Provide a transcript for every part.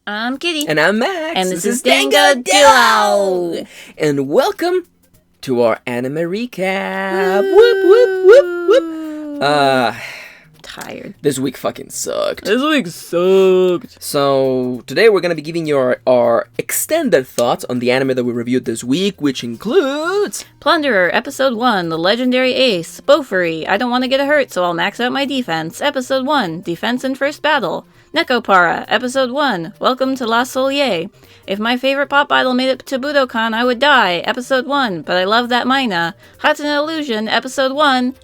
I'm Kitty. And I'm Max. And this is Dango Duo. And welcome to our anime recap. Whoop, whoop, whoop, whoop. Tired. This week fucking sucked. So, today we're going to be giving you our extended thoughts on the anime that we reviewed this week, which includes... Plunderer, Episode 1, The Legendary Ace. BOFURI, I don't want to get hurt, so I'll max out my defense. Episode 1, Defense in First Battle. Nekopara, Episode 1, Welcome to Soliel. If my favorite pop idol made it to Budokan, I would die. Episode 1, but I love that Maina. Hatena Illusion, Episode 1,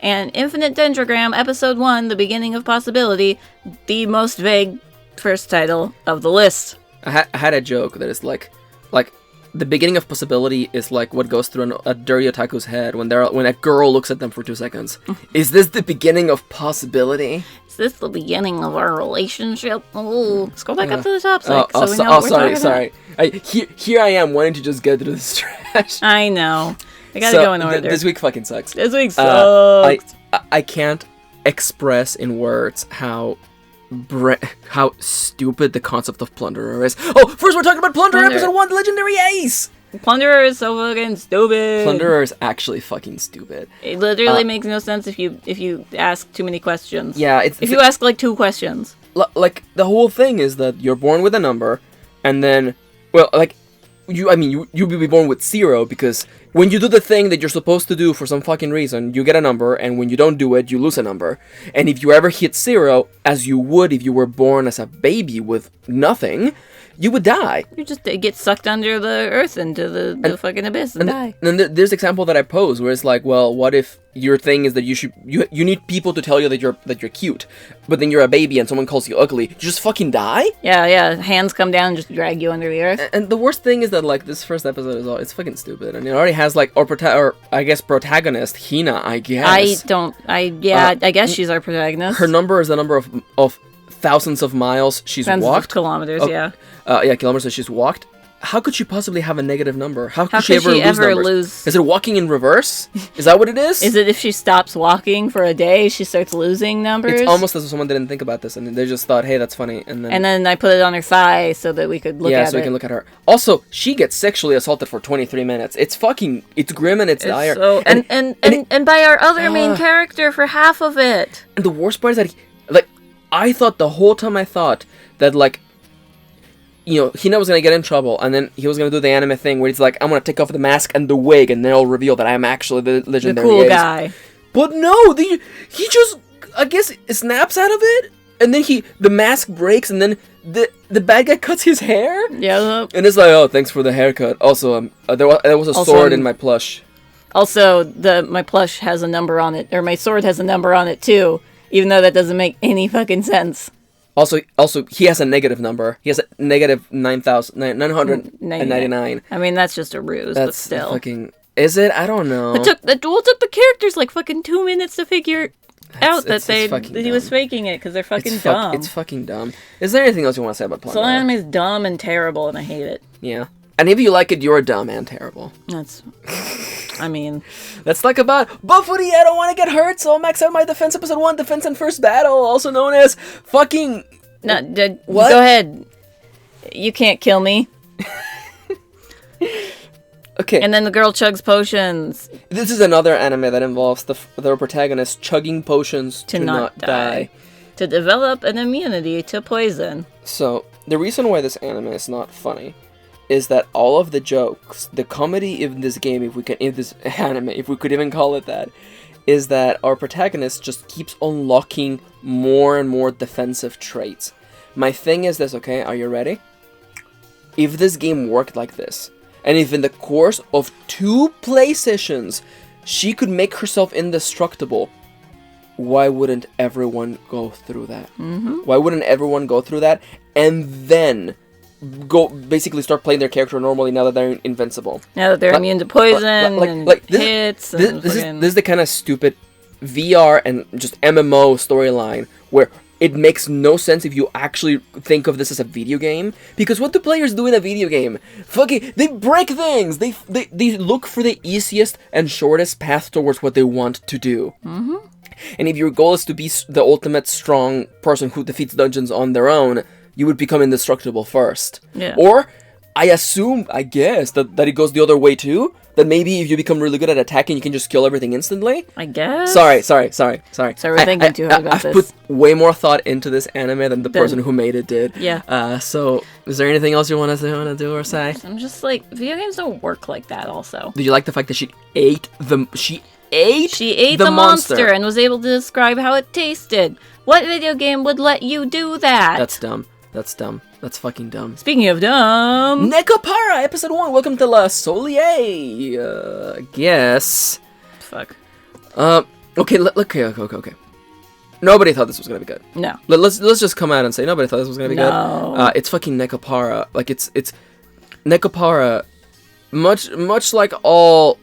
and Infinite Dendrogram, Episode 1, The Beginning of Possibility, the most vague first title of the list. I had a joke that is like the beginning of possibility is like what goes through a dirty otaku's head when a girl looks at them for 2 seconds. Is this the beginning of possibility? Is this the beginning of our relationship? Oh, scroll back up to the top so we know what we're talking sorry. Here I am wanting to just get through this trash. I know. I gotta go in order. This week fucking sucks. This week sucks. I can't express in words how stupid the concept of Plunderer is. Oh, first we're talking about Plunderer Episode 1, The Legendary Ace! Plunderer is so fucking stupid. Plunderer is actually fucking stupid. It literally makes no sense if you ask too many questions. Yeah, if you ask like 2 questions. Like, the whole thing is that you're born with a number, and then, well, like, you'll be born with 0, because when you do the thing that you're supposed to do for some fucking reason, you get a number, and when you don't do it, you lose a number. And if you ever hit 0, as you would if you were born as a baby with nothing, you would die. You just get sucked under the earth into the fucking abyss and die. And there's an example that I pose where it's like, well, what if your thing is that you need people to tell you that you're cute, but then you're a baby and someone calls you ugly, you just fucking die? Yeah. Hands come down and just drag you under the earth. And the worst thing is that like this first episode it's fucking stupid, and it already has like protagonist Hina. I guess. I guess she's our protagonist. Her number is the number of thousands of miles she's walked. Kilometers, yeah. Kilometers that she's walked. How could she possibly have a negative number? How could she ever lose? Is it walking in reverse? Is that what it is? Is it if she stops walking for a day, she starts losing numbers? It's almost as if someone didn't think about this, and they just thought, hey, that's funny. And then I put it on her thigh so that we could look at it. Yeah, so we can look at her. Also, she gets sexually assaulted for 23 minutes. It's grim and it's dire. So, and by our other main character for half of it. And the worst part is that, I thought the whole time that, Hina was gonna get in trouble, and then he was gonna do the anime thing where he's like, I'm gonna take off the mask and the wig, and then I'll reveal that I'm actually the legendary cool Ace. Guy. But no, he just, I guess, snaps out of it, and then the mask breaks, and then the bad guy cuts his hair. Yeah. And it's like, oh, thanks for the haircut. Also, there was a sword in my plush. Also, my plush has a number on it, or my sword has a number on it too, even though that doesn't make any fucking sense. Also, he has a negative number. He has a negative 9,999. I mean, that's just a ruse, but still. Fucking... Is it? I don't know. It took the characters like fucking 2 minutes to figure out that he was faking it, because they're fucking dumb. It's fucking dumb. Is there anything else you want to say about Plunderer? So anime is dumb and terrible, and I hate it. Yeah. And if you like it, you're dumb and terrible. Let's talk about BOFURI, I don't want to get hurt, so I'll max out my defense. Episode 1, Defense in First Battle, also known as fucking... No, what? Go ahead. You can't kill me. Okay. And then the girl chugs potions. This is another anime that involves the protagonist chugging potions to not die. To develop an immunity to poison. So, the reason why this anime is not funny is that all of the jokes, the comedy in this game, if we could even call it that, is that our protagonist just keeps unlocking more and more defensive traits. My thing is this, okay? Are you ready? If this game worked like this, and if in the course of 2 play sessions, she could make herself indestructible, why wouldn't everyone go through that? Mm-hmm. Why wouldn't everyone go through that and then basically start playing their character normally now that they're invincible? Now that they're immune to poison and hits. This is the kind of stupid VR and just MMO storyline where it makes no sense if you actually think of this as a video game. Because what do players do in a video game? Fucking, they break things! They look for the easiest and shortest path towards what they want to do. Mm-hmm. And if your goal is to be the ultimate strong person who defeats dungeons on their own, you would become indestructible first. Yeah. Or, I guess, that it goes the other way too. That maybe if you become really good at attacking, you can just kill everything instantly. I guess. Sorry. So we're thinking too hard about I've this. put way more thought into this anime than the person who made it did. Yeah. So, is there anything else you want to do or say? I'm just like, video games don't work like that also. Did you like the fact that she ate the monster and was able to describe how it tasted? What video game would let you do that? That's dumb. That's fucking dumb. Speaking of dumb... Nekopara, episode 1. Welcome to Soliel. I guess. Fuck. Okay. Nobody thought this was gonna be good. No. Let's just come out and say nobody thought this was gonna be good. It's fucking Nekopara. Like, it's Nekopara, much like all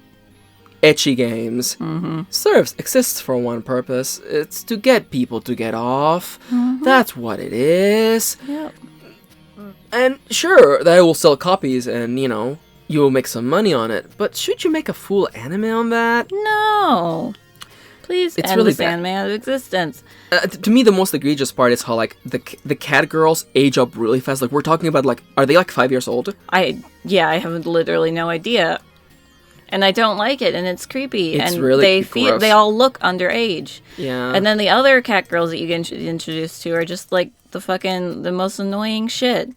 ecchi games, exists for one purpose. It's to get people to get off. That's what it is. Yep. And sure, that will sell copies and, you know, you will make some money on it. But should you make a full anime on that? No. Please it's end really this bad. anime out of existence. To me, the most egregious part is how, like, the cat girls age up really fast. Like, we're talking about, like, are they, like, 5 years old? I have literally no idea. And I don't like it, and it's creepy. It's and really gross. They all look underage. Yeah. And then the other cat girls that you get introduced to are just like the most annoying shit.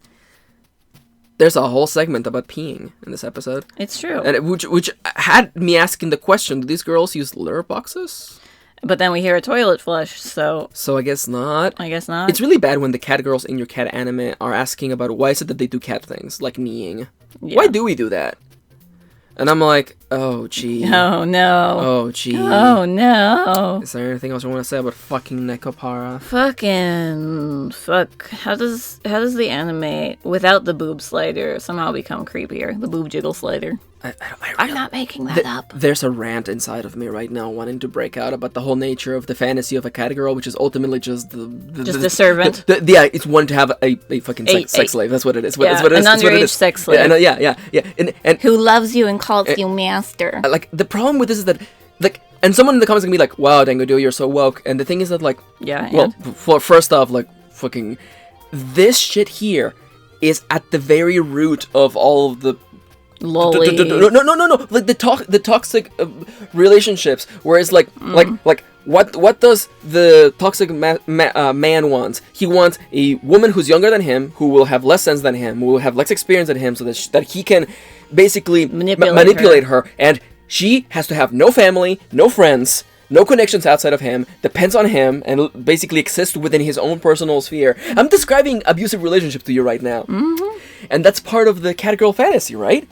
There's a whole segment about peeing in this episode. It's true. And which had me asking the question, do these girls use litter boxes? But then we hear a toilet flush, so... So I guess not. I guess not. It's really bad when the cat girls in your cat anime are asking about why is it that they do cat things, like kneeing. Yeah. Why do we do that? And I'm like, oh, gee. Oh, no. Oh, gee. Oh, no. Is there anything else you want to say about fucking Nekopara? Fuck. How does the anime, without the boob slider, somehow become creepier? The boob jiggle slider. I'm not making that up. There's a rant inside of me right now wanting to break out about the whole nature of the fantasy of a cat girl, which is ultimately just the servant. It's one to have a fucking sex slave. That's what it is. That's what it is. An underage sex slave. Yeah. And who loves you and calls you master. Like, the problem with this is that, like, and someone in the comments can be like, wow, Dango Duo, you're so woke. And the thing is that, like, first off, like, fucking, this shit here is at the very root of all of the No. Like the toxic relationships, whereas like what does the toxic man want? He wants a woman who's younger than him, who will have less sense than him, who will have less experience than him, so that he can basically manipulate her, and she has to have no family, no friends, no connections outside of him, depends on him, and basically exists within his own personal sphere. I'm describing abusive relationship to you right now. And that's part of the cat girl fantasy, right?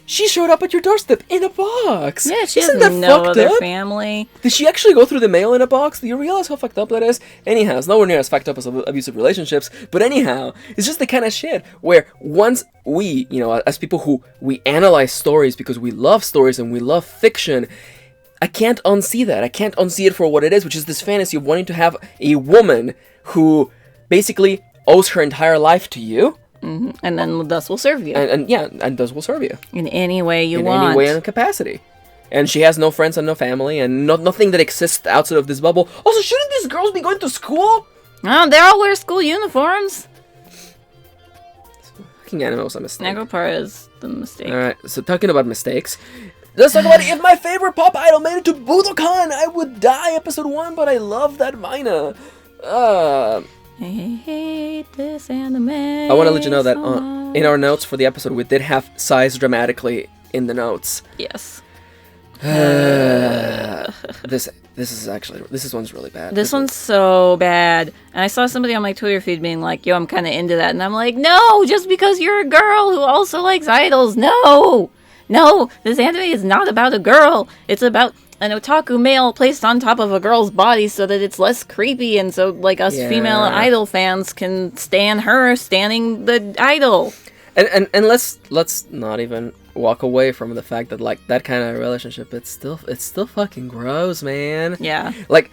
She showed up at your doorstep in a box. Yeah, she Isn't has that no fucked other up? family. Did she actually go through the mail in a box? Do you realize how fucked up that is? Anyhow, it's nowhere near as fucked up as abusive relationships. But anyhow, it's just the kind of shit where once we, as people who, we analyze stories because we love stories and we love fiction, I can't unsee that. I can't unsee it for what it is, which is this fantasy of wanting to have a woman who basically owes her entire life to you. And then thus will serve you. And thus will serve you. In any way you want. In any way and capacity. And she has no friends and no family and nothing that exists outside of this bubble. Also, shouldn't these girls be going to school? Oh, they all wear school uniforms. Fucking anime was a mistake. Nekopara is the mistake. Alright, so talking about mistakes. Let's talk about if my favorite pop idol made it to Budokan, I would die episode 1, but I love that Maina. I hate this anime. I want to let you know that in our notes for the episode, we did have size dramatically in the notes. Yes. This one's really bad. This one's so bad. And I saw somebody on my Twitter feed being like, yo, I'm kind of into that. And I'm like, no, just because you're a girl who also likes idols. No, this anime is not about a girl. It's about an otaku male placed on top of a girl's body so that it's less creepy, and so like us female idol fans can stan her standing the idol. And let's not even walk away from the fact that like that kind of relationship, it's still fucking gross, man. Yeah. Like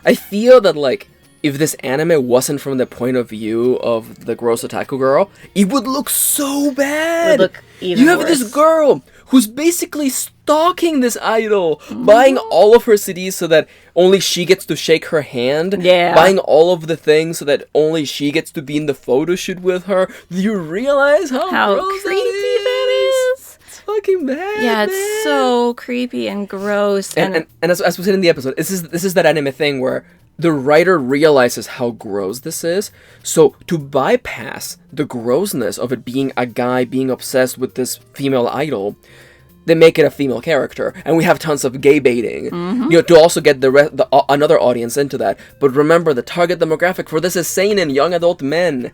I feel that like if this anime wasn't from the point of view of the gross otaku girl, it would look so bad. It would look even You have worse. this girl who's basically stalking this idol, buying all of her CDs so that only she gets to shake her hand, buying all of the things so that only she gets to be in the photo shoot with her. Do you realize how gross creepy that is? It's fucking bad. Yeah, it's so creepy and gross. And as we said in the episode, this is that anime thing where the writer realizes how gross this is, so to bypass the grossness of it being a guy being obsessed with this female idol, they make it a female character, and we have tons of gay baiting, to also get another audience into that. But remember, the target demographic for this is seinen, young adult men.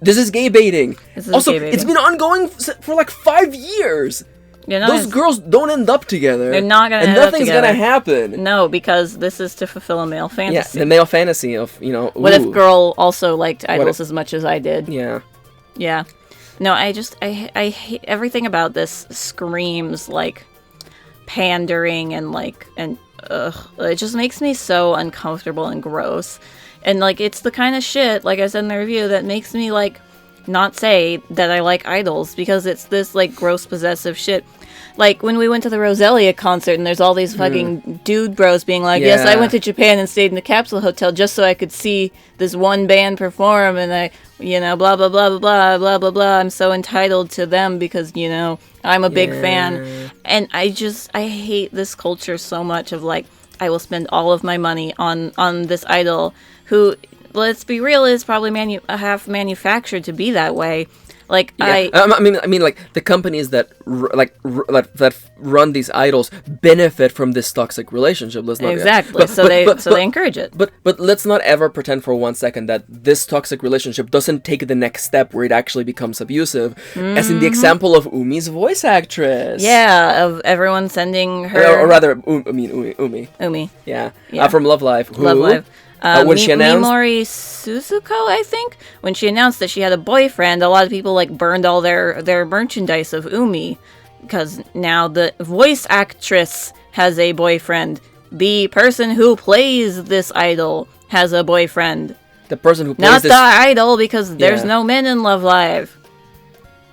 This is gay baiting. It's been ongoing for like 5 years. Those girls don't end up together. They're not gonna end up together. And nothing's gonna happen. No, because this is to fulfill a male fantasy. Yeah, the male fantasy of, What if girl also liked idols as much as I did? Yeah. Yeah. No, I hate everything about this screams like pandering and it just makes me so uncomfortable and gross. And like it's the kind of shit, like I said in the review, that makes me like not say that I like idols, because it's this like gross possessive shit. Like when we went to the Roselia concert and there's all these fucking dude bros being like, yes, I went to Japan and stayed in the capsule hotel just so I could see this one band perform, and I, blah, blah, blah, blah, blah, blah, blah, blah. I'm so entitled to them because, I'm a big fan. And I hate this culture so much of like, I will spend all of my money on this idol who, let's be real, is probably half manufactured to be that way. Like I mean, like the companies that that run these idols benefit from this toxic relationship. Let's not exactly. They encourage it. But let's not ever pretend for 1 second that this toxic relationship doesn't take the next step where it actually becomes abusive, as in the example of Umi's voice actress. Yeah, of everyone sending her, or rather, Umi. Umi. Yeah. From Love Live. Love Live. When she announced Mimori Suzuko, I think, when she announced that she had a boyfriend, a lot of people like burned all their merchandise of Umi, because now the voice actress has a boyfriend. The person who plays this idol has a boyfriend. The person who plays not the idol, because there's no men in Love Live.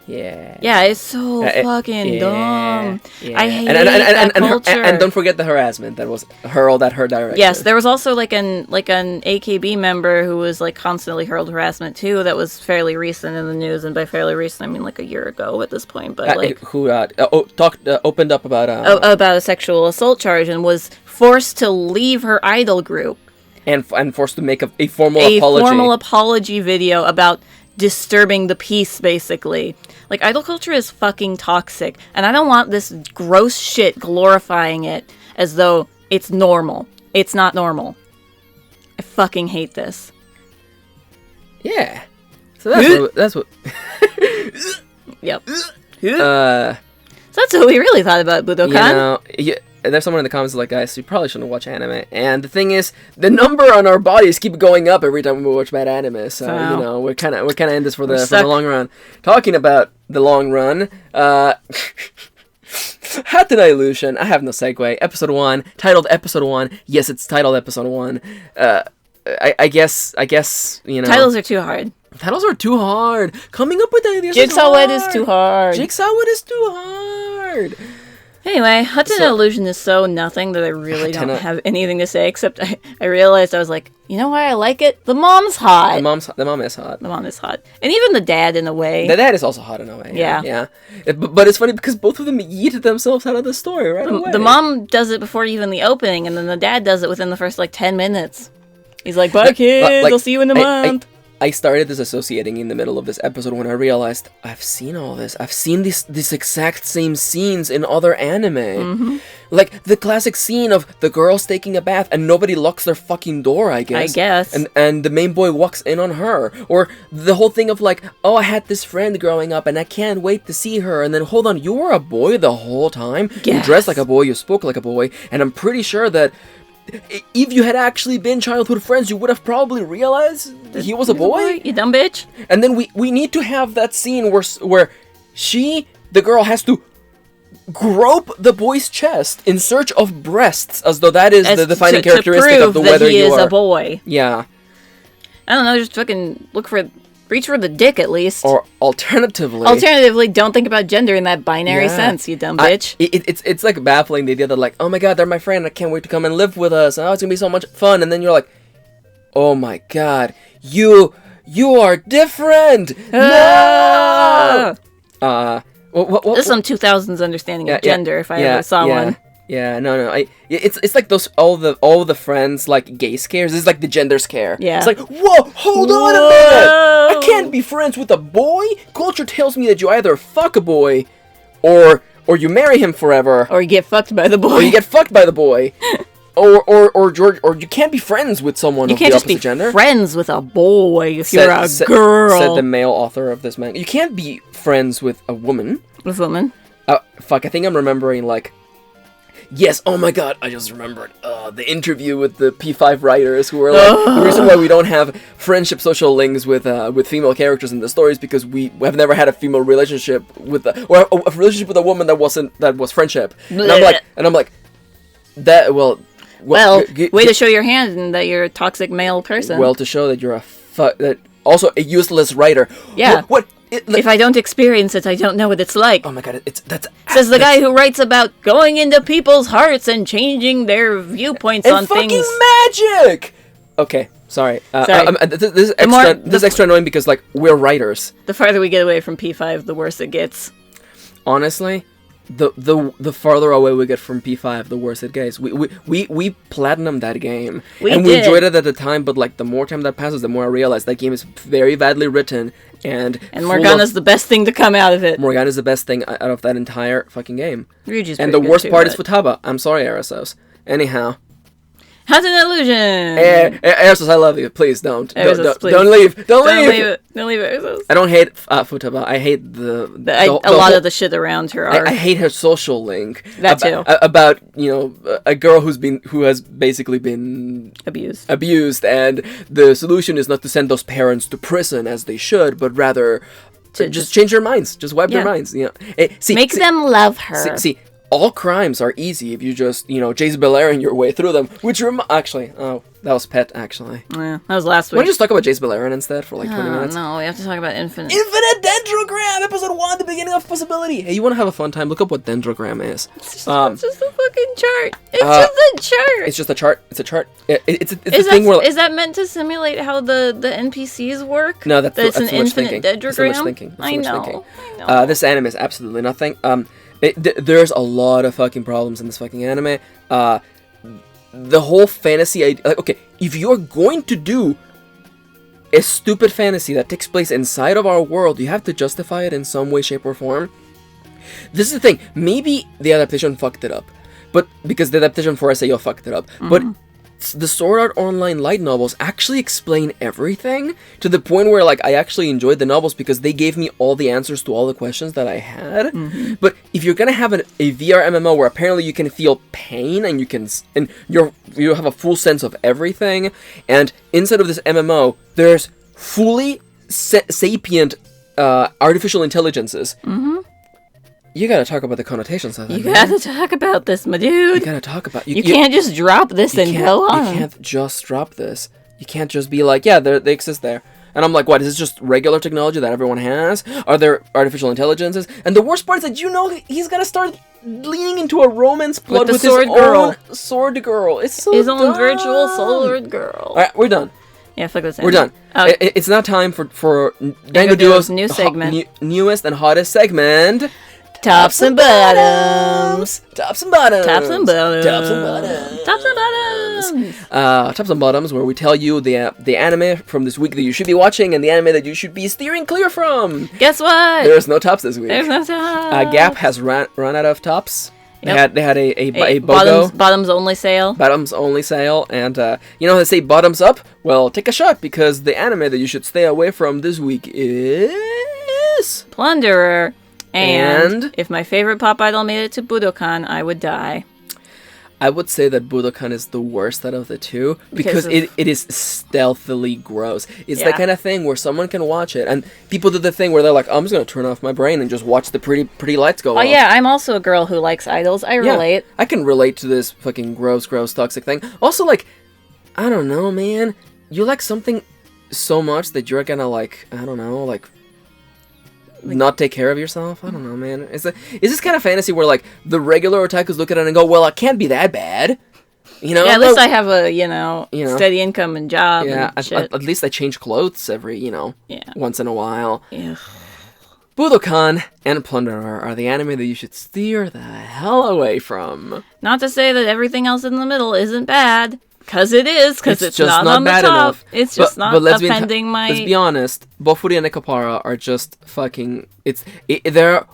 Yeah. Yeah, it's so fucking dumb. Yeah. I hate that culture. And don't forget the harassment that was hurled at her directly. Yes, there was also like an AKB member who was like constantly hurled harassment too. That was fairly recent in the news, and by fairly recent I mean like a year ago at this point. But like who opened up about a sexual assault charge and was forced to leave her idol group and forced to make a formal apology video about disturbing the peace, basically. Like, idol culture is fucking toxic, and I don't want this gross shit glorifying it as though it's normal. It's not normal. I fucking hate this. Yeah. So that's what Yep. So that's what we really thought about Budokan. There's someone in the comments like, guys, you probably shouldn't watch anime. And the thing is, the number on our bodies keep going up every time we watch bad anime. So we're kind of in this for the long run. Talking about the long run, Hatena Illusion. I have no segue. Episode 1, titled Episode 1. Yes, it's titled Episode 1. I guess titles are too hard. Titles are too hard. Coming up with ideas. Jigsaw Wed is too hard. Jigsaw Wed is too hard. Anyway, Hatena Illusion is so nothing that I really don't have anything to say, except I realized I was like, you know why I like it? The mom's hot. The mom is hot. The mom is hot. And even the dad, in a way. The dad is also hot in a way. Yeah. But it's funny because both of them yeeted themselves out of the story right away. The mom does it before even the opening, and then the dad does it within the first, 10 minutes. He's like, bye, kids, I'll see you in a month. I started disassociating in the middle of this episode when I realized I've seen all this. I've seen this exact same scenes in other anime. Mm-hmm. Like the classic scene of the girls taking a bath and nobody locks their fucking door, I guess. And the main boy walks in on her. Or the whole thing of like, oh, I had this friend growing up and I can't wait to see her. And then hold on, you were a boy the whole time? Yes. You dressed like a boy, you spoke like a boy. And I'm pretty sure that if you had actually been childhood friends, you would have probably realized he was a boy. You dumb bitch. And then we need to have that scene where the girl, has to grope the boy's chest in search of breasts, as though that is the defining characteristic of the whether you are. He is a boy. Yeah. I don't know, just fucking look for Reach for the dick, at least. Or Alternatively, don't think about gender in that binary sense, you dumb bitch. It's like baffling, the idea that like, oh my god, they're my friend, I can't wait to come and live with us, oh, it's gonna be so much fun, and then you're like, oh my god, you are different! No! This is some 2000s understanding of gender, if I ever saw one. Yeah, no. It's like those all the friends like gay scares. It's like the gender scare. Yeah. It's like, whoa, hold on a minute. I can't be friends with a boy. Culture tells me that you either fuck a boy, or you marry him forever, or you get fucked by the boy. Or you can't be friends with someone of the opposite gender. You can't just be friends with a boy if you're a girl. Said the male author of this manga. You can't be friends with a woman. With a woman? Fuck, I think I'm remembering, like... Yes, oh my god, I just remembered the interview with the P5 writers who were like, the reason why we don't have friendship social links with female characters in the stories because we have never had a female relationship with or a relationship with a woman that was friendship. And I'm like, well, way to show your hand and that you're a toxic male person. Well, to show that you're also a useless writer. Yeah. What? If I don't experience it, I don't know what it's like. Oh my god, says the guy who writes about going into people's hearts and changing their viewpoints on things. And fucking magic! Okay, sorry. This is extra annoying because, like, we're writers. The farther we get away from P5, the worse it gets. Honestly, the farther away we get from P5, the worse it gets. We platinumed that game. We enjoyed it at the time, but like the more time that passes, the more I realize that game is very badly written and Morgana's the best thing to come out of it. Morgana's the best thing out of that entire fucking game. Ryuji's and the worst part is Futaba. I'm sorry, Arasos. Anyhow. Hatena illusion! Arasos, I love you. Please don't. Arasos, please. Don't leave. Don't leave Arasos. I don't hate Futaba. I hate a lot of the shit around her. I hate her social link. That too. About a girl who has basically been abused, and the solution is not to send those parents to prison as they should, but rather to just change their minds, just wipe their minds. Make them love her. See, all crimes are easy if you just, Jezebelarin your way through them. That was Pet, actually. Yeah, that was last week. Why don't you just talk about Jezebelarin instead for like 20 minutes? No, we have to talk about Infinite. Infinite Dendrogram! Episode 1, the beginning of possibility! Hey, you want to have a fun time? Look up what Dendrogram is. It's just a fucking chart. It's just a chart. It's just a chart. It's a chart. It's a thing where... Is that meant to simulate how the NPCs work? No, that's an infinite Dendrogram? That's too much thinking. I know. This anime is absolutely nothing. There's a lot of fucking problems in this fucking anime. The whole fantasy idea, like, okay, if you're going to do a stupid fantasy that takes place inside of our world, you have to justify it in some way, shape, or form. This is the thing. Maybe the adaptation fucked it up, but because the adaptation for SAO fucked it up, but the Sword Art Online light novels actually explain everything to the point where, like, I actually enjoyed the novels because they gave me all the answers to all the questions that I had. But if you're gonna have a VR MMO where apparently you can feel pain and you have a full sense of everything, and inside of this MMO there's fully sapient artificial intelligences. You gotta talk about the connotations of that. You gotta talk about this, my dude. You gotta talk about... You can't just drop this and go on. You can't just drop this. You can't just be like, yeah, they exist there. And I'm like, what, is this just regular technology that everyone has? Are there artificial intelligences? And the worst part is that he's gonna start leaning into a romance plot with his own sword girl. It's so his own virtual sword girl. Alright, we're done. Yeah, fuck this. We're done. It's now time for Dango Duo's new segment. Newest and hottest segment... Tops and bottoms. Tops and bottoms. Tops and bottoms. Tops and bottoms. Tops and bottoms. Tops and bottoms, where we tell you the anime from this week that you should be watching and the anime that you should be steering clear from. Guess what? There's no tops this week. There's no tops. Gap has run out of tops. Yep. They had a BOGO. Bottoms only sale. Bottoms only sale. And, they say bottoms up? Well, take a shot, because the anime that you should stay away from this week is... Plunderer. And if my favorite pop idol made it to Budokan, I would die. I would say that Budokan is the worst out of the two because it is stealthily gross. It's that kind of thing where someone can watch it and people do the thing where they're like, I'm just going to turn off my brain and just watch the pretty lights go off. Oh yeah, I'm also a girl who likes idols. I relate. I can relate to this fucking gross, toxic thing. Also, like, I don't know, man. You like something so much that you're gonna like, I don't know, like not take care of yourself? I don't know, man. Is this kind of fantasy where like the regular otakus look at it and go, well, it can't be that bad? You know? Yeah, at least I have a, steady income and job and shit. At least I change clothes every, once in a while. Yeah. Budokan and Plunderer are the anime that you should steer the hell away from. Not to say that everything else in the middle isn't bad, because it is, because it's just not on the bad top. Enough. It's just not offending my... Let's be honest, Bofuri and Nekopara are just fucking...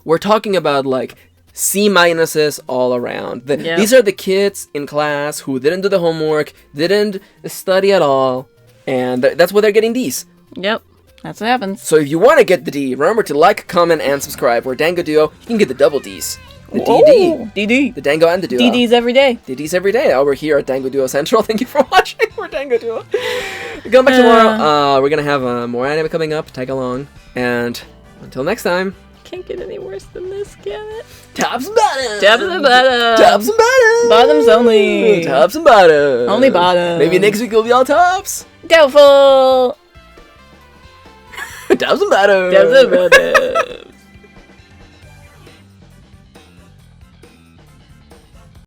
We're talking about, like, C minuses all around. These are the kids in class who didn't do the homework, didn't study at all, and that's why they're getting Ds. Yep, that's what happens. So if you want to get the D, remember to like, comment, and subscribe. We're Dango Duo. You can get the double Ds. The DD. DD. The Dango and the Duo. DDs every day. DDs every day. We're here at Dango Duo Central. Thank you for watching. We're Dango Duo. Come back tomorrow. We're going to have more anime coming up. Tag along. And until next time. Can't get any worse than this, can it? Tops and bottoms. Tops and bottoms. Tops and bottoms. Bottoms only. Tops and bottoms. Only bottoms. Maybe next week will be all tops. Doubtful. Tops and bottoms. Tops and bottoms.